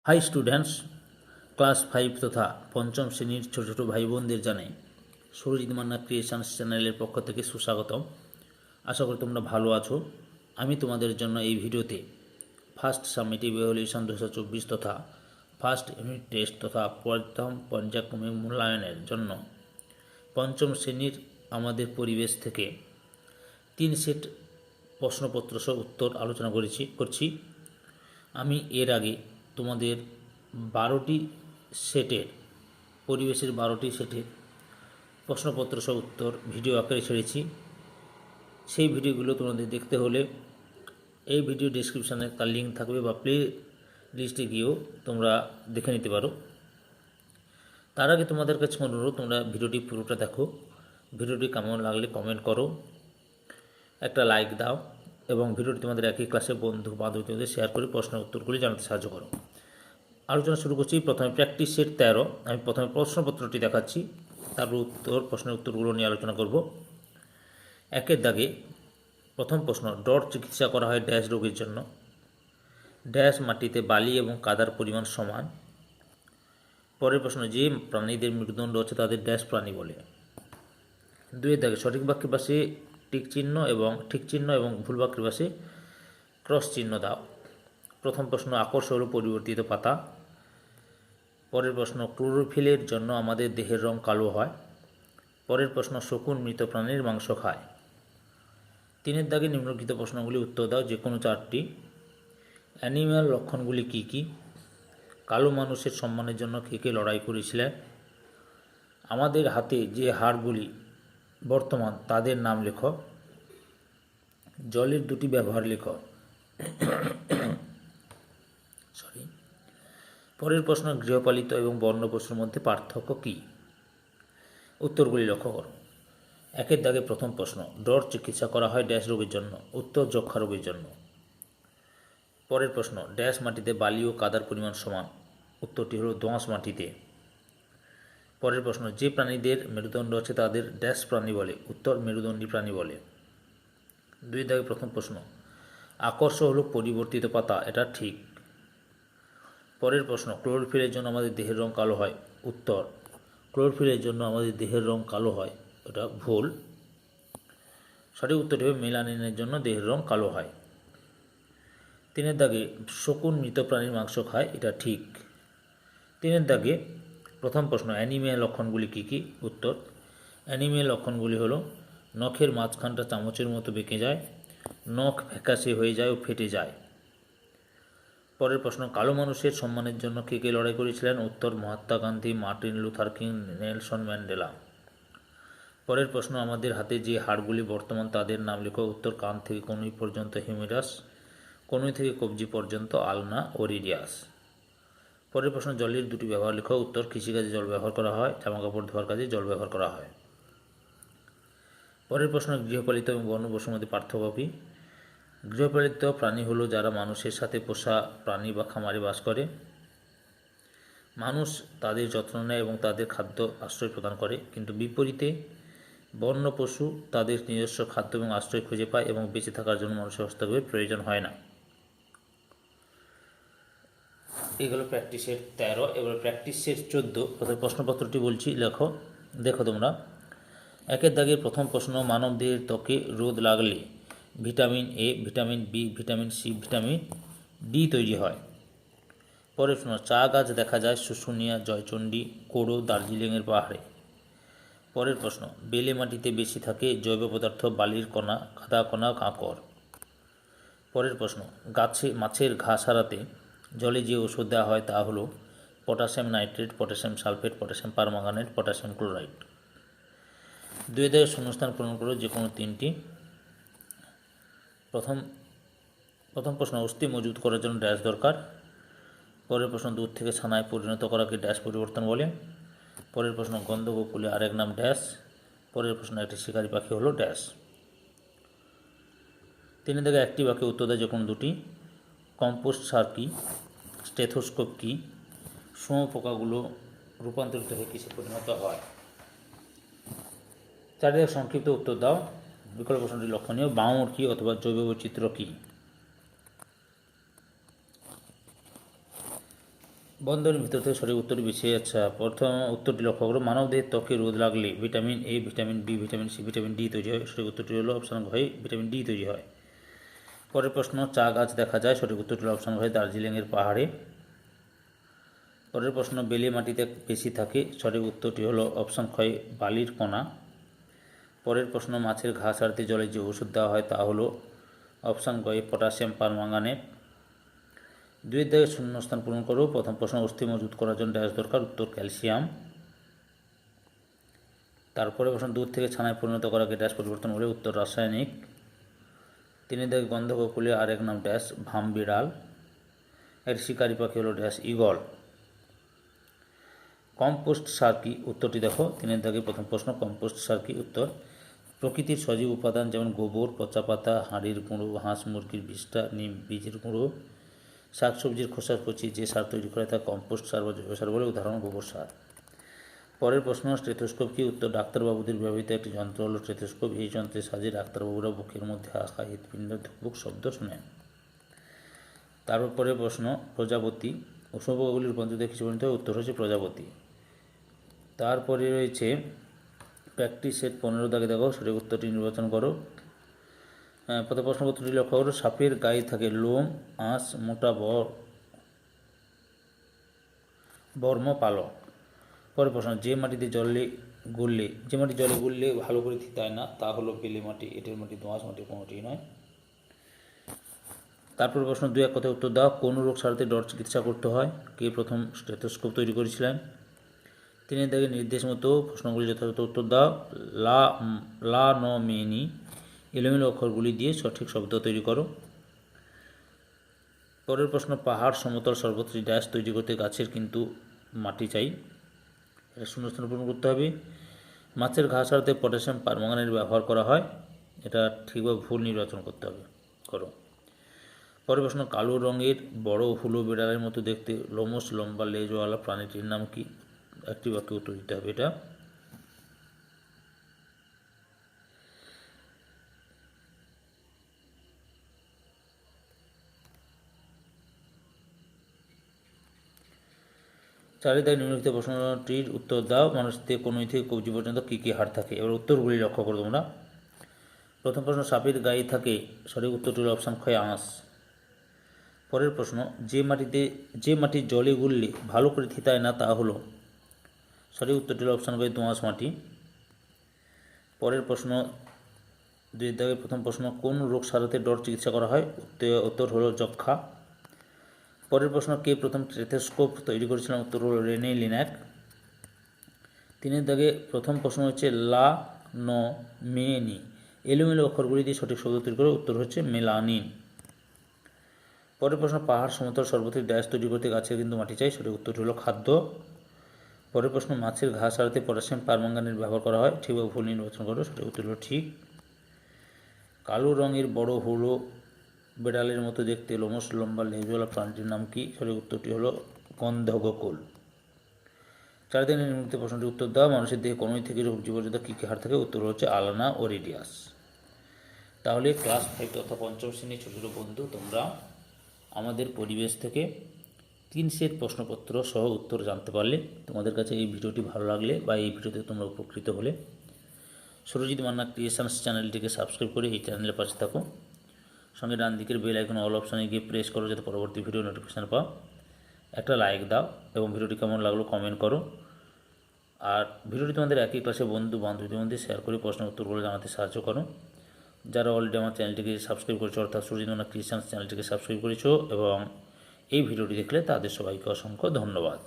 High students, class 5 তথা পঞ্চম শ্রেণীর ছোটো ছোটো ভাই বোনদের জানাই সুরজিৎ মান্না ক্রিয়েশনস চ্যানেলের পক্ষ থেকে সুস্বাগতম। আশা করি তোমরা ভালো আছো। আমি তোমাদের জন্য এই ভিডিওতে ফার্স্ট সামেটিভ ইভ্যালুয়েশন 2024 তথা ফার্স্ট ইউনিট টেস্ট তথা প্রথম পর্যায়ক্রমিক মূল্যায়নের জন্য পঞ্চম শ্রেণীর আমাদের পরিবেশ থেকে 3 সেট প্রশ্নপত্র সহ উত্তর আলোচনা করছি। আমি এর আগে তোমাদের 12টি সেটের পরিবেশের 12টি সেটের প্রশ্নপত্র সহ উত্তর ভিডিও আকারে ছেড়েছি। সেই ভিডিওগুলো তোমাদের দেখতে হলে এই ভিডিও ডেসক্রিপশানে তার লিঙ্ক থাকবে বা প্লে লিস্টে গিয়েও তোমরা দেখে নিতে পারো। তার আগে তোমাদের কাছে অনুরোধ, তোমরা ভিডিওটি পুরোটা দেখো। ভিডিওটি কেমন লাগলে কমেন্ট করো, একটা লাইক দাও এবং ভিডিওটি তোমাদের একই ক্লাসে বন্ধু বান্ধবীদের শেয়ার করে প্রশ্নের উত্তরগুলি জানাতে সাহায্য করো। আলোচনা শুরু করছি। প্রথমে প্র্যাকটিস সেট 13। আমি প্রথমে প্রশ্নপত্রটি দেখাচ্ছি, তারপর প্রশ্নের উত্তরগুলো নিয়ে আলোচনা করব। একের দাগে প্রথম প্রশ্ন, ডট চিকিৎসা করা হয় ড্যাশ রোগের জন্য। ড্যাশ মাটিতে বালি এবং কাদার পরিমাণ সমান। পরের প্রশ্ন, যে প্রাণীদের মৃত্যুদণ্ড হচ্ছে তাদের ড্যাশ প্রাণী বলে। দুইয়ের দাগে সঠিক বাক্যের পাশে ঠিক চিহ্ন এবং ভুল বাক্যের পাশে ক্রস চিহ্ন দাও। প্রথম প্রশ্ন, আকর্ষণ হল পরিবর্তিত পাতা। পরের প্রশ্ন, ক্লোরোফিলের জন্য আমাদের দেহের রং কালো হয়। পরের প্রশ্ন, শকুন মৃত প্রাণীর মাংস খায়। তিনের দাগে নিম্নলিখিত প্রশ্নগুলি উত্তর দাও, যে কোনো 4টি। অ্যানিম্যাল লক্ষণগুলি কি কি? কালো মানুষের সম্মানের জন্য কে কে লড়াই করেছিলেন? আমাদের হাতে যে হাড়গুলি বর্তমান তাদের নাম লেখো। জলের 2টি ব্যবহার লেখো। পরের প্রশ্ন, গৃহপালিত এবং বন্য পশুর মধ্যে পার্থক্য কী? উত্তরগুলি লক্ষ্য করো। একের দাগে প্রথম প্রশ্ন, ডট চিকিৎসা করা হয় ড্যাশ রোগের জন্য। উত্তর, যক্ষা রোগের জন্য। পরের প্রশ্ন, ড্যাশ মাটিতে বালি ও কাদার পরিমাণ সমান। উত্তরটি হলো দোআঁশ মাটিতে। পরের প্রশ্ন, যে প্রাণীদের মেরুদণ্ড আছে তাদের ড্যাশ প্রাণী বলে। উত্তর, মেরুদণ্ডী প্রাণী বলে। দুই দাগে প্রথম প্রশ্ন, আকর্ষণ হলো পরিবর্তিত পাতা, এটা ঠিক। পরের প্রশ্ন, ক্লোরোফিলের জন্য আমাদের দেহের রং কালো হয়। উত্তর, ক্লোরোফিলের জন্য আমাদের দেহের রং কালো হয়, এটা ভুল। সঠিক উত্তরটি হবে মেলানিনের জন্য দেহের রং কালো হয়। তিনের দাগে শকুন মৃত প্রাণীর মাংস খায়, এটা ঠিক। তিনের দাগে প্রথম প্রশ্ন, অ্যানিমিয়া লক্ষণগুলি কী কী? উত্তর, অ্যানিমিয়া লক্ষণগুলি হলো নখের মাঝখানটা চামচের মতো বেঁকে যায়, নখ ফ্যাকাশে হয়ে যায় ও ফেটে যায়। পরের প্রশ্ন, কালো মানুষের সম্মানের জন্য কে কে লড়াই করেছিলেন? উত্তর, Mahatma Gandhi, Martin Luther king, Nelson Mandela. পরের প্রশ্ন, আমাদের হাতে যে হাড়গুলি বর্তমান তাদের নাম লেখো। উত্তর, কান থেকে কনুই পর্যন্ত হিউমেরাস, কনুই থেকে কবজি পর্যন্ত আলনা ও রেডিয়াস। পরের প্রশ্ন, জলের 2টি ব্যবহার লেখো। উত্তর, কৃষিকাজে জল ব্যবহার করা হয়, জামাকাপড় ধোয়ার কাজে জল ব্যবহার করা হয়। পরের প্রশ্ন, গৃহপালিত এবং বন্য পশুর মধ্যে পার্থক্য কী? গৃহপালিত প্রাণী হলো যারা মানুষের সাথে পোষা প্রাণী বা খামারে বাস করে। মানুষ তাদের যত্ন নেয় এবং তাদের খাদ্য আশ্রয় প্রদান করে, কিন্তু বিপরীতে বন্য পশু তাদের নিজস্ব খাদ্য এবং আশ্রয় খুঁজে পায় এবং বেঁচে থাকার জন্য মানুষের হস্তক্ষেপের প্রয়োজন হয় না। এগুলো প্র্যাকটিসের 13। এবার প্র্যাকটিসের 14। প্রথমে প্রশ্নপত্রটি বলছি, দেখো তোমরা। একের দাগের প্রথম প্রশ্ন, মানবদেহের ত্বকে রোদ লাগলে vitamin A, vitamin B, vitamin C, vitamin D তৈরি হয়। পরের প্রশ্ন, চা গাছ দেখা যায় শুশুনিয়া, জয়চণ্ডী, কোড়ো, দার্জিলিংয়ের পাহাড়ে। পরের প্রশ্ন, বেলে মাটিতে বেশি থাকে জৈব পদার্থ, বালির কণা, কাদা কণা, কাঁকড়। পরের প্রশ্ন, মাছের ঘা সারাতে জলে যে ওষুধ দেওয়া হয় তা হলো potassium nitrate, potassium sulphate, potassium permanganate, potassium chloride. 2 দাগের শূন্যস্থান পূরণ করো যে কোনো 3টি। প্রথম প্রশ্ন, অস্থি মজবুত করার জন্য ড্যাশ দরকার। পরের প্রশ্ন, দুধ থেকে ছানায় পরিণত করাকে ড্যাশ পরিবর্তন বলে। পরের প্রশ্ন, গন্ধগোকুলে আরেক নাম ড্যাশ। পরের প্রশ্ন, একটি শিকারী পাখি হলো ড্যাশ। 3 দাগে একটি বাক্যে উত্তর দেয় যে কোনো 2টি। কম্পোস্ট সার কী? স্টেথোস্কোপ কী? শুঁয়োপোকাগুলো রূপান্তরিত হয়ে কিসে পরিণত হয়? 4 দাগে সংক্ষিপ্ত উত্তর দাও। বিকল্প প্রশ্নটি লক্ষণীয়। বাঁউর কী অথবা জৈব বৈচিত্র্য কী? বন্ধনের ভিতর থেকে সঠিক উত্তর বেশি। আচ্ছা, প্রথম উত্তরটি লক্ষ্য করো। মানবদেহের ত্বকে রোদ লাগলে vitamin A, vitamin B, vitamin C, vitamin D তৈরি হয়। সঠিক উত্তরটি হলো অপশান ঘ, ভিটামিন ডি তৈরি হয়। পরের প্রশ্ন, চা গাছ দেখা যায়। সঠিক উত্তরটি হলো অপশান ঘ, দার্জিলিংয়ের পাহাড়ে। পরের প্রশ্ন, বেলে মাটিতে বেশি থাকে। সঠিক উত্তরটি হলো অপশান খ, বালির কণা। পরের প্রশ্ন, মাছের ঘা ছাড়তে জলে যে ওষুধ দেওয়া হয় তা হলো অপশান গ, পটাশিয়াম পারম্যাঙ্গানেট। 2 থেকে শূন্যস্থান পূরণ করো। প্রথম প্রশ্ন, অস্থি মজবুত করার জন্য ড্যাশ দরকার। উত্তর ক্যালসিয়াম। তারপরে প্রশ্ন, দুধ থেকে ছানায় পরিণত করাকে ড্যাশ পরিবর্তন করে। উত্তর রাসায়নিক। 3 থেকে গন্ধগোকুলে আরেক নাম ড্যাশ ভাম বিড়াল। এর শিকারী পাখি হলো ড্যাশ ঈগল। কম্পোস্ট সার কি? উত্তরটি দেখো। 3 থেকে প্রথম প্রশ্ন, কম্পোস্ট সার কি? উত্তর প্রকৃতির সজীব উপাদান যেমন গোবর, পচা পাতা, হাঁড়ির গুঁড়ো, হাঁস মুরগির বিষ্ঠা, নিম বীজের গুঁড়ো, শাকসবজির খোসা পচিয়ে যে সার তৈরি করে তা কম্পোস্ট সার বা জৈব সার বলে। উদাহরণ গোবর সার। পরের প্রশ্ন, স্টেথোস্কোপ কি? উত্তর ডাক্তারবাবুদের ব্যবহৃত একটি যন্ত্র হলো স্টেথোস্কোপ। এই যন্ত্রের সাহায্যে ডাক্তারবাবুরা বুকের মধ্যে আঁকা হৃৎপিণ্ড ধুকপুক শব্দ শোনেন। তারপরে প্রশ্ন, প্রজাপতি উষ্ণপ্রবাহগুলির রূপান্তরিত কিছু পরিণত হয়। উত্তর হচ্ছে প্রজাপতি। তারপরে রয়েছে প্র্যাকটিস সেট 15 দাগে দেখো। সঠিক উত্তরটি নির্বাচন করো। প্রথম প্রশ্নপত্রটি লক্ষ্য করো। সাপের গায়ে থাকে লোম, আঁশ, মোটা বর্ম, পালক। পরের প্রশ্ন, যে মাটি জলে গুললে ভালো করে থিতায় না তা হলো বেলে মাটি, এঁটেল মাটি, দোআঁশ মাটি, কোনোটি নয়। তারপর প্রশ্ন, 2 এক কথায় উত্তর দাও। কোন রোগ সারাতে ডট চিকিৎসা করতে হয়? কে প্রথম স্টেথোস্কোপ তৈরি করেছিলেন? 3 দাগে নির্দেশ মতো প্রশ্নগুলি যথাযথ উত্তর দাও। লা ন মেনি এলোমেলো অক্ষরগুলি দিয়ে সঠিক শব্দ তৈরি করো। পরের প্রশ্ন, পাহাড় সমতল সর্বত্রই ড্যাশ তৈরি করতে গাছের কিন্তু মাটি চাই। এটা শূন্যস্থান পূরণ করতে হবে। মাছের ঘা ছাড়াতে পটাশিয়াম পারম্যাঙ্গানেট ব্যবহার করা হয়। এটা ঠিক বা ভুল নির্বাচন করতে হবে, করো। পরের প্রশ্ন, কালো রঙের বড় হুলো বিড়ালের মতো দেখতে লোমশ লম্বা লেজওয়ালা প্রাণীটির নাম কি? একটি বাক্যে উত্তর দিতে হবে এটা। চারিদায় নিম্নলিখিত প্রশ্নটির উত্তর দাও। মানুষের থেকে কনুই থেকে কবজি পর্যন্ত কী কী হাড় থাকে? এবার উত্তরগুলি লক্ষ্য করো তোমরা। প্রথম প্রশ্ন, সাপের গায়ে থাকে। সঠিক উত্তরটি হল অপশান খ, আঁশ। পরের প্রশ্ন, যে মাটি জলে গুললে ভালো করে থিতায় না তা হলো। সঠিক উত্তরটি হল অপশান গ, দোআঁশ মাটি। পরের প্রশ্ন, 2 দাগের প্রথম প্রশ্ন, কোন রোগ সারাতে ডট চিকিৎসা করা হয়? উত্তর হলো যক্ষা। পরের প্রশ্ন, কে প্রথম স্টেথোস্কোপ তৈরি করেছিলেন? উত্তর হলো রেনে লিন্যাক। 3 দাগে প্রথম প্রশ্ন হচ্ছে লা ন মেনি এলোমেলো অক্ষরগুলি দিয়ে সঠিক শব্দ তৈরি করে। উত্তর হচ্ছে মেলানিন। পরের প্রশ্ন, পাহাড় সমতল সর্বত্রই ড্যাশ তৈরি করতে গাছের কিন্তু মাটি চাই। সঠিক উত্তরটি হলো খাদ্য। পরের প্রশ্ন, মাছের ঘা সারাতে পটাশিয়াম পারম্যাঙ্গানেট ব্যবহার করা হয়। ঠিক বা ভুল নির্বাচন করো। সঠিক উত্তর হলো ঠিক। কালো রঙের বড় হুলো বিড়ালের মতো দেখতে লোমশ লম্বা লেজওয়ালা প্রাণীটির নাম কি? সঠিক উত্তরটি হলো গন্ধগোকুল। 4 দিনের নিম্নলিখিত প্রশ্নটির উত্তর দাও। মানুষের দেহে কনুই থেকে কবজি পর্যন্ত কী কী হাড় থাকে? উত্তর হচ্ছে আলানা ও রেডিয়াস। তাহলে ক্লাস 5 তথা পঞ্চম শ্রেণীর ছোটো ছোটো বন্ধু, তোমরা আমাদের পরিবেশ থেকে 3 সেট প্রশ্নপত্র সহ উত্তর জানতে পারলে। তোমাদের কাছে এই ভিডিওটি ভালো লাগলে বা এই ভিডিওতে তোমরা উপকৃত হলে সুরজিৎ মান্না ক্রিয়েশনস চ্যানেলটিকে সাবস্ক্রাইব করে এই চ্যানেলের পাশে থাকো। সঙ্গে ডান দিকের বেল আইকন অল অপশানে গিয়ে প্রেস করো যাতে পরবর্তী ভিডিও নোটিফিকেশান পাও। একটা লাইক দাও এবং ভিডিওটি কেমন লাগলো কমেন্ট করো। আর ভিডিওটি তোমাদের একই ক্লাসে বন্ধু বান্ধবীদের মধ্যে শেয়ার করে প্রশ্নের উত্তরগুলো জানাতে সাহায্য করো। যারা অলরেডি আমার চ্যানেলটিকে সাবস্ক্রাইব করেছো অর্থাৎ সুরজিৎ মান্না ক্রিয়েশনস চ্যানেলটিকে সাবস্ক্রাইব করেছো এবং এই ভিডিওটি দেখলে তাদের সবাইকে অসংখ্য ধন্যবাদ।